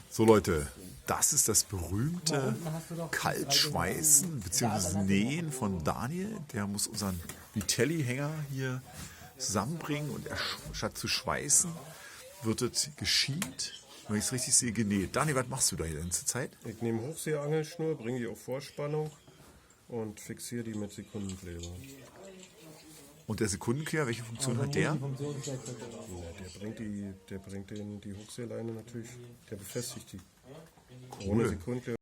So Leute, das ist das berühmte Kaltschweißen bzw. Nähen von Daniel. Der muss unseren Vitelli-Hänger hier zusammenbringen und statt zu schweißen, wird es geschient, wenn ich es richtig sehe, genäht. Daniel, was machst du da die ganze Zeit? Ich nehme Hochseeangelschnur, bringe die auf Vorspannung und fixiere die mit Sekundenkleber. Und der Sekundenkleber, welche Funktion hat der? Ja, der bringt die Hochseeleine natürlich, der befestigt die. Ohne Sekundenkleber